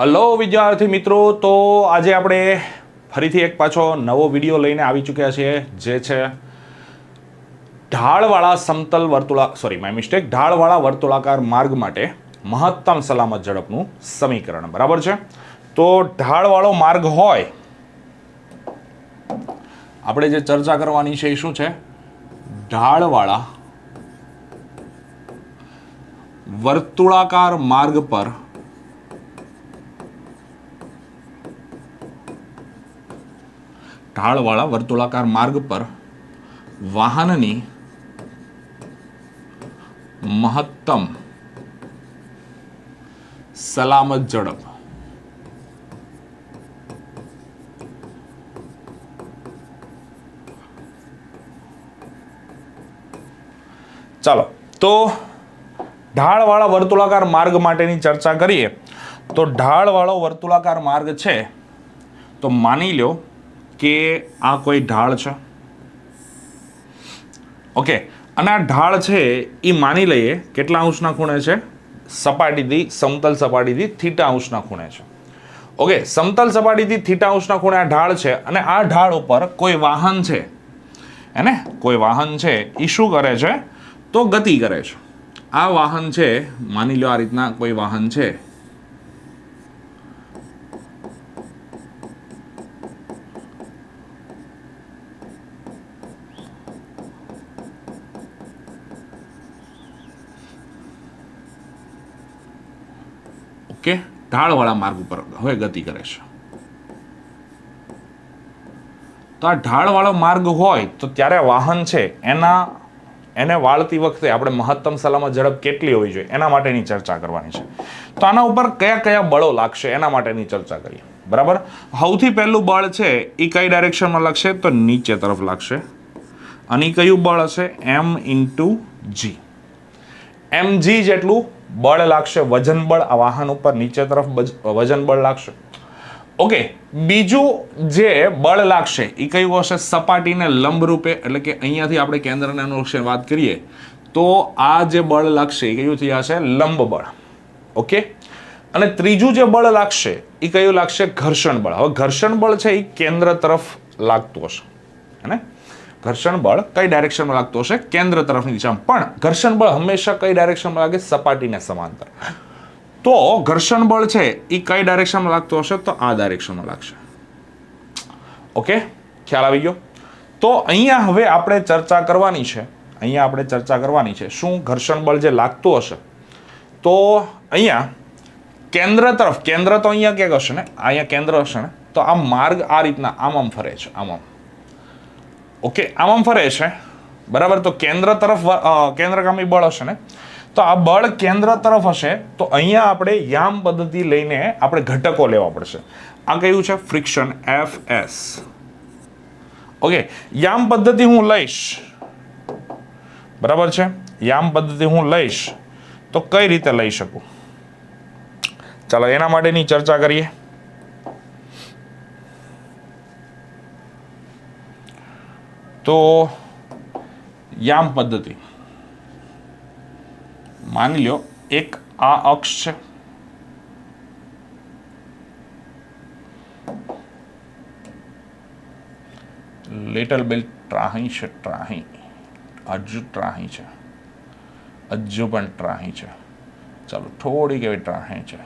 Hello વિદ્યાર્થી મિત્રો, તો આજે આપણે ફરીથી એક પાછો નવો વિડીયો લઈને આવી ચૂક્યા છીએ, જે છે ઢાળવાળા સમતલ ઢાળવાળા વર્તુળાકાર માર્ગ માટે મહત્તમ સલામત ઝડપનું સમીકરણ. બરાબર છે. તો ઢાળવાળો માર્ગ હોય, આપણે જે ચર્ચા કરવાની છે એ શું છે? ઢાળવાળા વર્તુળાકાર માર્ગ પર ઢાળવાળા વર્તુળાકાર માર્ગ પર વાહનની મહત્તમ સલામત ઝડપ. ચાલો, તો ઢાળવાળા વર્તુળાકાર માર્ગ માટેની ચર્ચા કરીએ. તો ઢાળવાળો વર્તુળાકાર માર્ગ છે, તો માની લો કે આ કોઈ ઢાળ છે. ઓકે, અને આ ઢાળ છે એ માની લઈએ કેટલા અંશના ખૂણે છે? સમતલ સપાટીથી થીટા અંશના ખૂણે છે. ઓકે, સમતલ સપાટીથી થીટા અંશના ખૂણે આ ઢાળ છે, અને આ ઢાળ ઉપર કોઈ વાહન છે, હે ને? કોઈ વાહન છે એ શું કરે છે? તો ગતિ કરે છે. આ વાહન છે, માની લો આ રીતના કોઈ વાહન છે. ઓકે, ઢાળવાળા માર્ગ ઉપર હવે ગતિ કરે છે. તો આ ઢાળવાળો માર્ગ હોય તો ત્યારે વાહન છે એને વાળતી વખતે આપણે મહત્તમ સલામત ઝડપ કેટલી હોવી જોઈએ એના માટેની ચર્ચા કરવાની છે. તો આના ઉપર કયા કયા બળો લાગશે એના માટેની ચર્ચા કરીએ. બરાબર. સૌથી પહેલું બળ છે એ કઈ ડાયરેક્શનમાં લાગશે? તો નીચે તરફ લાગશે. અને કયું બળ હશે? m/g. mg જેટલું બળ લાગશે, વજન બળ. આ વાહન ઉપર નીચે તરફ વજન બળ લાગશે. ઓકે, બીજું જે બળ લાગશે એ કયું હશે? સપાટીને લંબ રૂપે, એટલે કે અહીંયાથી આપણે કેન્દ્રને અનુલક્ષીને વાત કરીએ તો આ જે બળ લાગશે એ કયું થઈ જશે? લંબ બળ. ઓકે, અને ત્રીજું જે બળ લાગશે એ કયું લાગશે? ઘર્ષણ બળ. હવે ઘર્ષણ બળ છે એ કેન્દ્ર તરફ લાગતું હશે, હે ને? ઘર્ષણ બળ કઈ ડાયરેક્શનમાં લાગતું હશે? કેન્દ્ર તરફની દિશામાં. પણ ઘર્ષણ બળ હંમેશા કઈ ડાયરેક્શનમાં લાગે? સપાટીને સમાંતર. તો ઘર્ષણ બળ છે એ કઈ ડાયરેક્શનમાં લાગતું હશે? તો આ ડાયરેક્શનમાં લાગશે. ઓકે, ખ્યાલ આવી ગયો? તો અહીંયા હવે આપણે ચર્ચા કરવાની છે. શું ઘર્ષણ બળ જે લાગતું હશે, તો અહીંયા કેન્દ્ર તો અહીંયા ક્યાંક હશે ને? અહીંયા કેન્દ્ર હશે ને? તો આ માર્ગ આ રીતના આમ ફરે છે, આમ. ઓકે, આમ ફરે છે. બરાબર. તો કેન્દ્ર તરફ કેન્દ્રગામી બળ હશે ને? તો આ બળ કેન્દ્ર તરફ હશે, તો અહીંયા આપણે યામ પદ્ધતિ લઈને આપણે ઘટકો લેવા પડશે. આ કયું છે? Friction, Fs. ઓકે, યામ પદ્ધતિ હું લઈશ. બરાબર છે. યામ પદ્ધતિ હું લઈશ તો કઈ રીતે લઈ શકું? ચાલો એના માટેની ચર્ચા કરીએ. તો યામ પદ્ધતિ, માની લો એક આ અક્ષ છે, લિટલ બિલ ટ્રાહી છે, હજુ ટ્રાહી છે, હજુ પણ ટ્રાહી છે. ચાલો થોડીક એવી ટ્રાહી છે.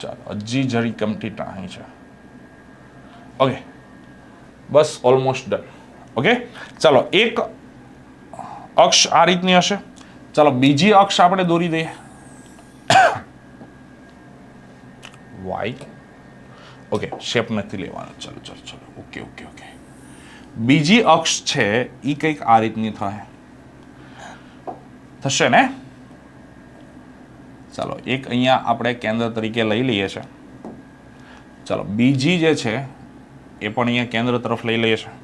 ચાલો હજી જરી કમથી ટ્રાહી છે. ઓકે, બસ ઓલમોસ્ટ ડન. ઓકે, ચાલો એક અક્ષ આ રીતની હશે. ચાલો બીજી અક્ષ આપણે દોરી દઈએ, વાય. ઓકે, શેપ નથી લેવાનો. ચલો. ઓકે. બીજી અક્ષ છે એ કંઈક આ રીતની થશે ને? ચાલો એક અહીંયા આપણે કેન્દ્ર તરીકે લઈ લઈએ છીએ. ચાલો બીજી જે છે એ પણ અહીંયા કેન્દ્ર તરફ લઈ લઈએ છીએ.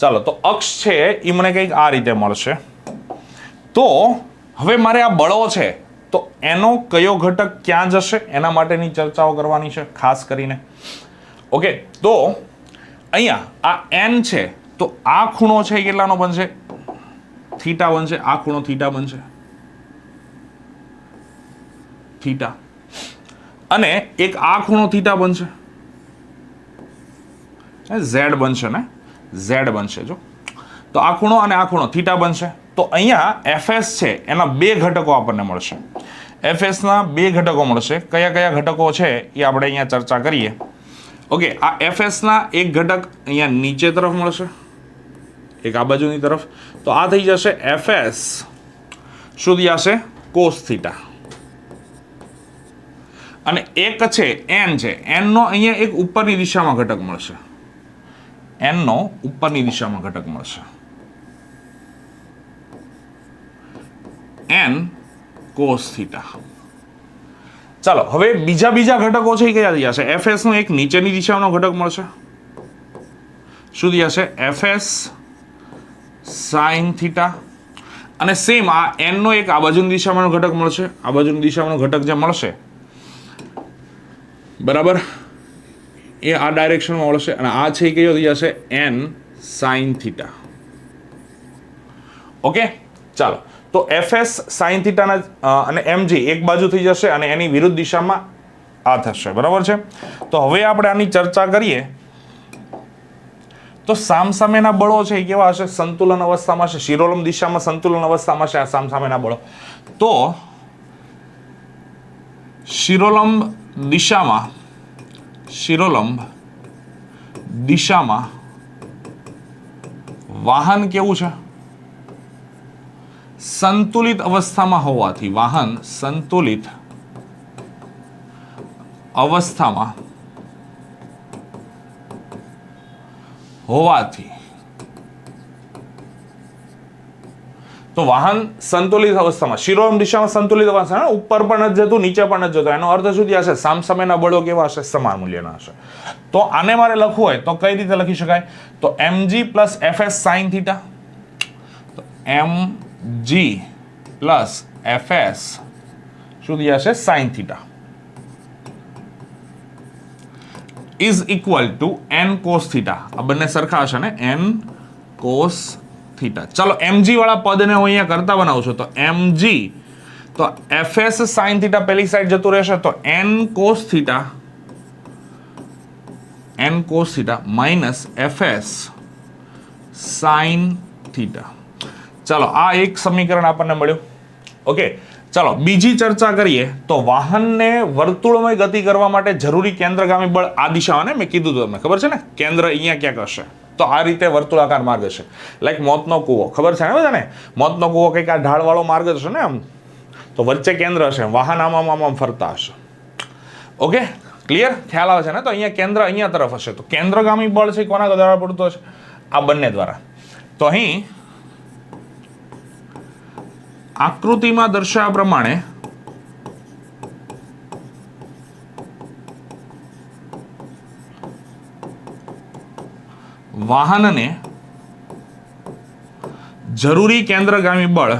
ચાલો, તો અક્ષ છે એ મને કંઈક આ રીતે મળશે. તો હવે મારે આ બળો છે તો એનો કયો ઘટક ક્યાં જશે એના માટેની ચર્ચાઓ કરવાની છે ખાસ કરીને. ઓકે, તો અહીંયા આ n છે, તો આ ખૂણો છે કેટલાનો બનશે? થીટા બનશે. આ ખૂણો થીટા બનશે, થીટા. અને એક આ ખૂણો થીટા બનશે, ઝેડ બનશે ને, ઝેડ બનશે. જો તો આ ખૂણો અને આ ખૂણો થીટા બનશે. તો અહીંયા એફએસ છે એના બે ઘટકો આપણને મળશે. એફએસના બે ઘટકો મળશે. કયા કયા ઘટકો છે એ આપણે અહીંયા ચર્ચા કરીએ. ઓકે, આ એફએસના એક ઘટક અહીંયા નીચે તરફ મળશે, એક આ બાજુની તરફ. તો આ થઈ જશે એફએસ શું થશે કોસ થીટા. અને એક છે એન છે, એનનો અહીંયા એક ઉપરની દિશામાં ઘટક મળશે, એનનો ઉપરની દિશામાં ઘટક મળશે, એન કોસ થીટા. ચાલો હવે બીજા ઘટકો છે એ કયા થઈ જશે? એફએસ નો એક નીચેની દિશાનો ઘટક મળશે, શું થશે એફએસ સાઇન થીટા. અને સેમ આ એન નો એક આ બાજુની દિશામાંનો ઘટક મળશે, આ બાજુની દિશામાંનો ઘટક જે મળશે બરાબર એ આ ડાયરેક્શનમાં મળશે. અને આ છે કયો થઈ જશે એન સાઇન થીટા. ઓકે ચાલો, તો એફએસ સાઇન થીટાના અને એમજી એક બાજુ થઈ જશે અને એની વિરુદ્ધ દિશામાં આ થશે, બરાબર છે. તો હવે આપણે આની ચર્ચા કરીએ તો સામસામેના બળો છે એ કેવા હશે? સંતુલન અવસ્થામાં છે, શિરોલંબ દિશામાં સંતુલન અવસ્થામાં છે આ સામસામેના બળો. તો શિરોલંબ દિશામાં વાહન કેવું છે? સંતુલિત અવસ્થામાં હોવાથી, વાહન સંતુલિત અવસ્થામાં હોવાથી, તો વાહન સંતુલિત અવસ્થામાં, શિરોલંબ દિશામાં સંતુલિત અવસ્થા, ઉપર પણ નથી જતું નીચે પણ નથી જતું. એનો અર્થ શું થશે? સામસામેના બળો કેવા હશે? સમાન મૂલ્યના હશે. તો આને મારે લખવું હોય તો કઈ રીતે લખી શકાય? તો mg plus fs sine theta, તો mg પ્લસ fs શું થશે? Sine theta is equal to n cos theta. આ બંને સરખા હશે ને, n cos થીટા. ચાલો mg વાળા પદને હું અહીંયા કરતા બનાવું છું. તો mg તો fs sin થીટા પેલી સાઈડ જતું રહેશે, તો n cos theta minus fs sin theta. ચાલો આ એક સમીકરણ આપણને મળ્યું. ઓકે ચાલો બીજી ચર્ચા કરીએ. તો વાહનને વર્તુળમય ગતિ કરવા માટે જરૂરી કેન્દ્રગામી બળ આ દિશામાં, મેં કીધું તમને ખબર છે ને, કેન્દ્ર અહીંયા ક્યાંક હશે. તો આ રીતે વર્તુળાકાર માર્ગ હશે, લાઈક મોતનો કૂવો, ખબર છે ને બધાને? મોતનો કૂવો કંઈક આ ઢાળવાળો માર્ગ હશે ને આમ, તો વચ્ચે કેન્દ્ર હશે, વાહન આમ ફરતા હશે. Okay clear? ખ્યાલ આવે છે ને? તો અહીંયા કેન્દ્ર અહીંયા તરફ હશે, તો કેન્દ્રગામી બળ છે કોના દ્વારા પડતું હશે? આ બંને દ્વારા. તો અહીં આકૃતિમાં દર્શાવ્યા પ્રમાણે વાહનને જરૂરી કેન્દ્રગામી બળ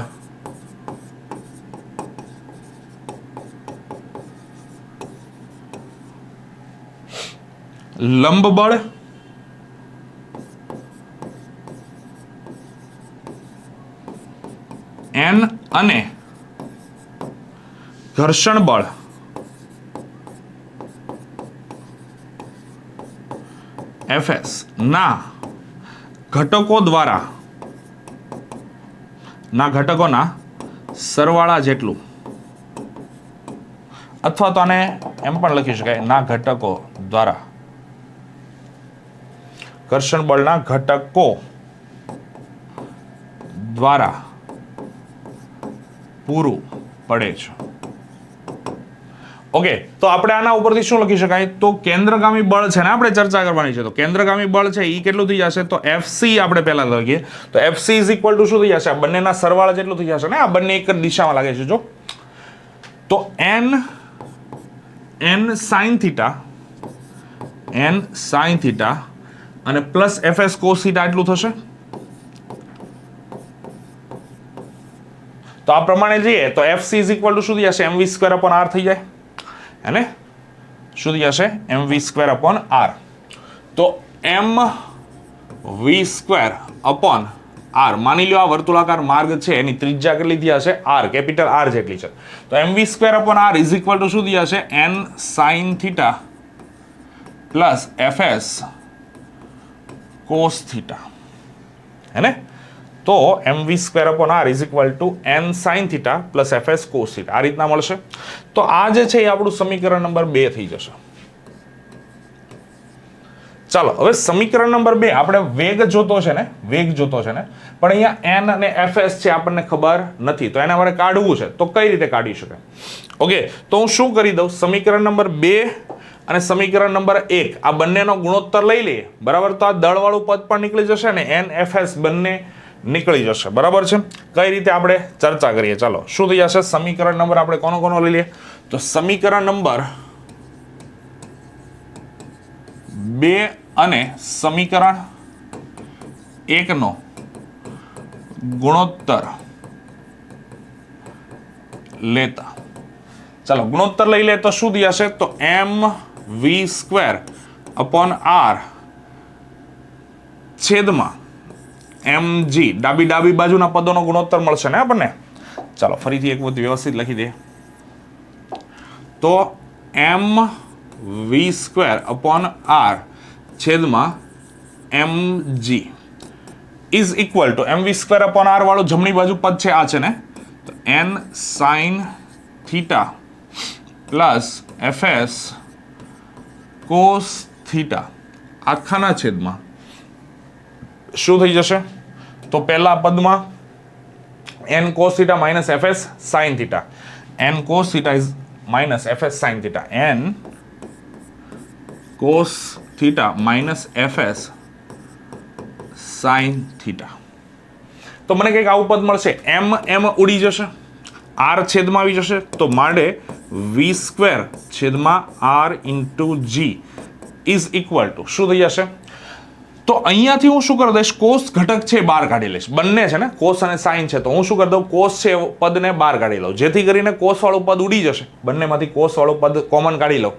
લંબ બળ n અને ઘર્ષણ બળ fs ના ઘટકોના સરવાળા જેટલું, અથવા તો આને એમ પણ લખી શકાય, ના ઘટકો દ્વારા ઘર્ષણ બળના ઘટકો દ્વારા પૂરું પડે છે. ઓકે તો આપણે આના ઉપરથી શું લખી શકાય? તો કેન્દ્રગામી બળ છે ને આપણે ચર્ચા કરવાની છે. તો કેન્દ્રગામી બળ છે એ કેટલું થઈ જશે? તો FC આપણે પહેલા લખીએ. તો FC ઇઝ ઇક્વલ ટુ શું થઈ જશે? આ બંનેના સરવાળા જેટલું થઈ જશે ને, આ બંને એક જ દિશામાં લાગે છે. જો તો n sin થીટા અને પ્લસ fs cos થીટા એટલું થશે. તો આ પ્રમાણે જઈએ તો FC ઇઝ ઇક્વલ ટુ શું થઈ જશે? mv સ્ક્વેર અપોન r થઈ જાય, હેને? શું થઈ જશે? mv square upon r. તો mv સ્ક્વેર અપોન આર. માની લો આ વર્તુળાકાર માર્ગ છે એની ત્રિજ્યા કેટલી થયા છે આર, કેપિટલ આર જેટલી છે. તો mv square upon R is equal to શું થયા છે n sine theta plus fs cos theta, હે ને? તો mv square upon R is equal to n sine theta plus fs cos theta આ રીતના મળશે. તો આ જે છે એ આપણું સમીકરણ નંબર 2 થઈ જશે. ચાલો હવે સમીકરણ નંબર 2 આપણે વેગ જોતો છે ને, વેગ જોતો છે ને, પણ અહીંયા n અને fs છે આપણને ખબર નથી, તો એના માટે કાઢવું છે. તો કઈ રીતે કાઢી શકાય? ઓકે, તો હું શું કરી દઉં, સમીકરણ નંબર 2 અને સમીકરણ નંબર 1 આ બંનેનો ગુણોત્તર લઈ લઈએ, બરાબર? તો આ દળવાળું પદ પણ નીકળી જશે ને n fs બંને નીકળી જશે, બરાબર છે? કઈ રીતે આપણે ચર્ચા કરીએ, ચાલો. શું થઈ જશે? સમીકરણ નંબર આપણે કોનો લઈ લઈએ? તો સમીકરણ નંબર 2 અને સમીકરણ 1 નો ગુણોત્તર લેતા, ચાલો ગુણોત્તર લઈ લે તો શું થશે? તો mv સ્ક્વેર અપોન r છેદમાં mg, ડાબી બાજુના પદોનો ગુણોત્તર મળશે ને આપણને. ચાલો ફરીથી એક વખત વ્યવસ્થિત લખી દે. તો mv સ્ક્વેર અપોન r છેદમાં mg is equal two mv square upon r વાળું જમણી બાજુ પદ છે આ છે ને, તો n sine theta plus fs cos theta આખાના છેદમાં શું થઈ જશે? તો પહેલા પદમાં n cos theta minus fs sin theta, n cos theta is minus fs sin theta, n cos theta minus fs sin theta. તો મને કંઈક આવું પદ મળશે. m ઉડી જશે, r છેદમાં આવી જશે, તો માટે v સ્ક્વેર છેદમાં r into g is equal to શું થઈ જશે? તો અહીંયાથી હું શું કરી દઈશ? કોસ ઘટક છે બહાર કાઢી લઈશ. બંને છે ને, કોસ અને સાઇન છે, તો હું શું કરી દઉં? કોસ છે પદને બહાર કાઢી લઉં, જેથી કરીને કોસ વાળું પદ ઉડી જશે. બંનેમાંથી કોસ વાળું પદ કોમન કાઢી લઉં,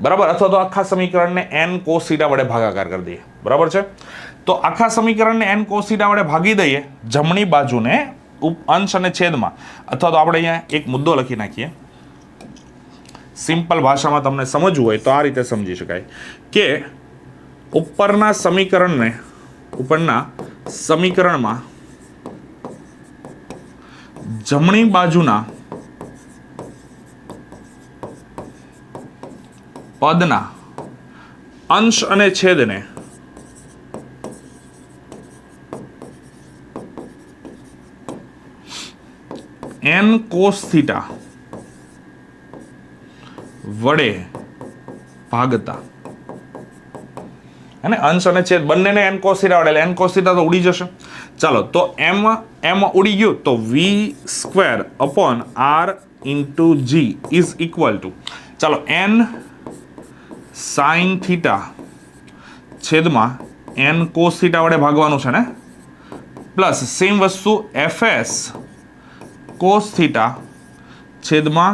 બરાબર? અથવા તો આખા સમીકરણને n cos થીટા વડે ભાગાકાર કરી દઈએ, બરાબર છે? તો આખા સમીકરણને n cos થીટા વડે ભાગી દઈએ, જમણી બાજુને અંશ અને છેદમાં, અથવા તો આપણે અહીંયા એક મુદ્દો લખી નાખીએ. સિમ્પલ ભાષામાં તમને સમજવું હોય તો આ રીતે સમજી શકાય કે ઉપરના સમીકરણમાં જમણી બાજુના પદના અંશ અને છેદને n cos થીટા વડે ભાગતા, અને અંશ અને છેદ બંનેને n cos થીટા વડે, n cos થીટા તો ઉડી જશે. ચાલો, તો m ઉડી ગયું, તો v square upon r into g is equal two, ચાલો n સાઇન થીટા છેદમાં n cos થીટા વડે ભાગવાનું છે ને, પ્લસ સેમ વસ્તુ fs cos થીટા છેદમાં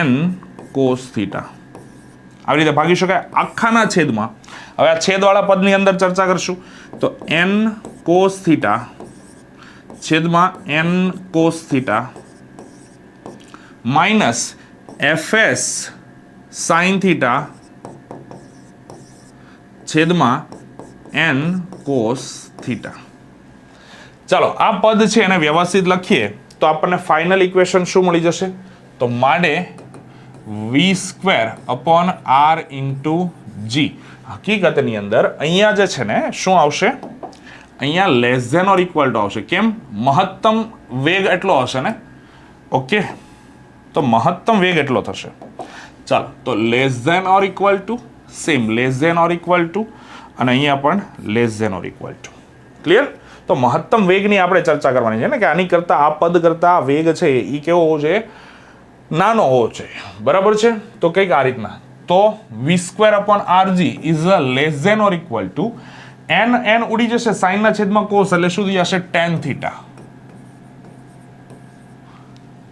n cos થીટા આવી રીતે ભાગી શકાય આખાના છેદમાં. હવે આ છેદવાળા પદની અંદર ચર્ચા કરશું. તો n cos થીટા છેદમાં n cos theta minus fs sin theta છેદમાં n cos થીટા. ચાલો આ પદ છે એને વ્યવસ્થિત લખીએ તો આપણને ફાઇનલ ઇક્વેશન શું મળી જશે? તો માટે v square upon r into g. હકીકતની અંદર અહીંયા જે છે ને શું આવશે? અહીંયા less than or equal to આવશે. કેમ? મહત્તમ વેગ એટલો હશે ને. ઓકે, તો મહત્તમ વેગ એટલો થશે. ચાલો, તો less than or equal to, same less than or equal to, અને અહીંયા પણ less than or equal to. Clear? તો મહત્તમ વેગની આપણે ચર્ચા કરવાની છે ને, કે આની કરતા આ પદ કરતા આ વેગ છે એ કેવો હોવો જોઈએ? નાનો હોવો જોઈએ, બરાબર છે? તો કંઈક આ રીતના. તો v square upon rg is less than or equal to n ઉડી જશે, સાઇન ના છેદમાં કોસ, એટલે શું થઈ જશે? tan theta.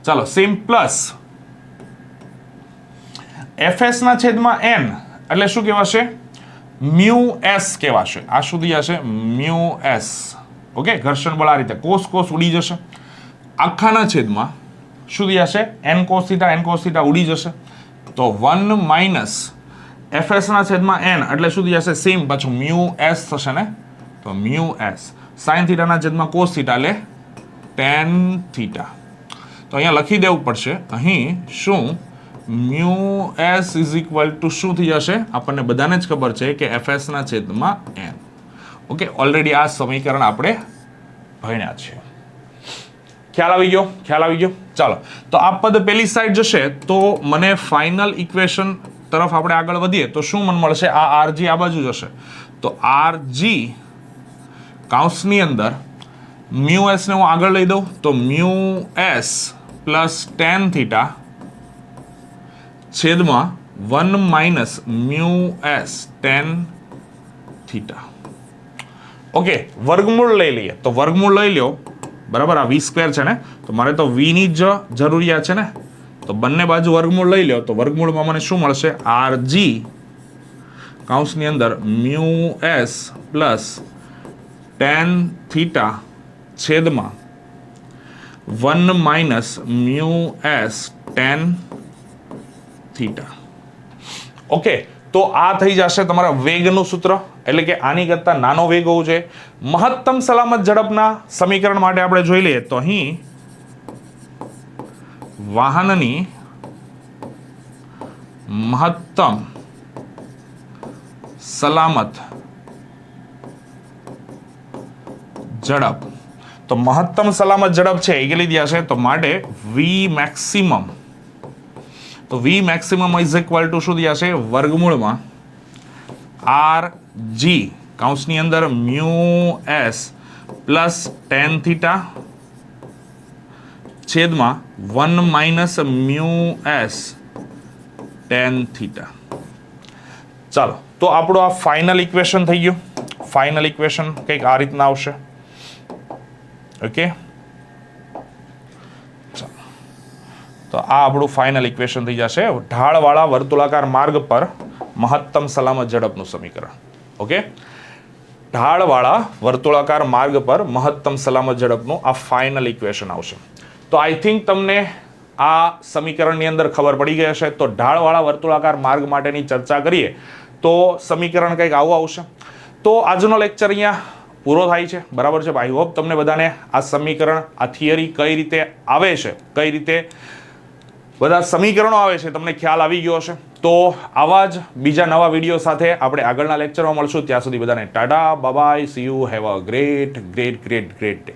ચાલો, સેમ પ્લસ fs ના છેદમાં n એટલે શું કહેવાશે? મ્યુ s કહેવાશે. આ શું થઈ જશે? Mu s. ઓકે, ઘર્ષણ બળ આ રીતે કોસ ઉડી જશે, આખાના છેદમાં શું થઈ જશે, n cos θ ઉડી જશે, તો 1 માઇનસ fs ના છેદમાં n એટલે શું થઈ જશે, સેમ પાછું મ્યુ s થશે ને, તો મ્યુ s sin θ ના છેદમાં cos θ એટલે tan θ. તો અહીંયા લખી દેવું પડશે, અહીં શું mu s is equal to શું થઈ જશે, આપણને બધાને જ ખબર છે કે fs ના છેદમાં n. ઓકે, ઓલરેડી આ સમીકરણ આપણે ભણ્યા છે. ખ્યાલ આવી ગયો. ચાલો, તો આ પદ પેલી સાઈડ જશે તો મને ફાઇનલ ઇક્વેશન તરફ આપણે આગળ વધીએ તો શું મને મળશે, આ rg આ બાજુ જશે તો rg કૌંસની અંદર મ્યુ s ને હું આગળ લઈ દઉં તો મ્યુ s પ્લસ tan θ છેદમાં 1 minus mu s tan θ. Okay, વર્ગમૂળ લઈ લઈએ તો વર્ગમૂળ લઈ લ્યો, બરાબર, આ v સ્ક્વેર છે ને, તો મારે તો v ની જ જરૂરિયાત છે ને, તો બંને બાજુ વર્ગમૂળ લઈ લ્યો તો વર્ગમૂળમાં મને શું મળશે, rg કૌંસની અંદર મ્યુ s પ્લસ tan θ છેદમાં 1 minus mu s tan θ. Okay, તો આ થઈ જશે તમારા વેગનું સૂત્ર, એટલે કે આની કરતા નાનો વેગ હોવો જોઈએ. મહત્તમ સલામત ઝડપના સમીકરણ માટે આપણે જોઈ લઈએ તો અહીં વાહનની મહત્તમ સલામત ઝડપ, તો મહત્તમ સલામત ઝડપ છે એ કેટલી થશે, તો માટે v મેક્સિમમ, તો v maximum is equal to શું થશે, વર્ગમૂળમાં rg કૌંસની અંદર મ્યુ s પ્લસ tan θ છેદમાં 1 માઇનસ મ્યુ s tan θ. ચાલો, તો આપણું આ ફાઇનલ ઇક્વેશન થઈ ગયું. ફાઇનલ ઇક્વેશન કંઈક આ રીતના આવશે. ઓકે, તો આ આપણું ફાઇનલ ઇક્વેશન થઈ જશે ઢાળવાળા વર્તુળાકાર માર્ગ પર મહત્તમ સલામત ઝડપનું સમીકરણ. ઓકે, ઢાળવાળા વર્તુળાકાર માર્ગ પર મહત્તમ સલામત ઝડપનું આ ફાઇનલ ઇક્વેશન આવશે. તો આઈ થિંક તમને આ સમીકરણની અંદર ખબર પડી ગઈ હશે. તો ઢાળવાળા વર્તુળાકાર માર્ગ માટેની ચર્ચા કરીએ તો સમીકરણ કંઈક આવું આવશે. તો આજનો લેક્ચર અહીંયા પૂરો થાય છે, બરાબર છે. આઈ હોપ તમને બધાને આ સમીકરણ, આ થિયરી કઈ રીતે આવે છે, કઈ રીતે બધા સમીકરણો આવે છે, તમને ખ્યાલ આવી ગયો હશે. તો આવા જ બીજા નવા વિડીયો સાથે આપણે આગળના લેક્ચરમાં મળશું. ત્યાં સુધી બધાને Tata, bye bye, C you, have a great day.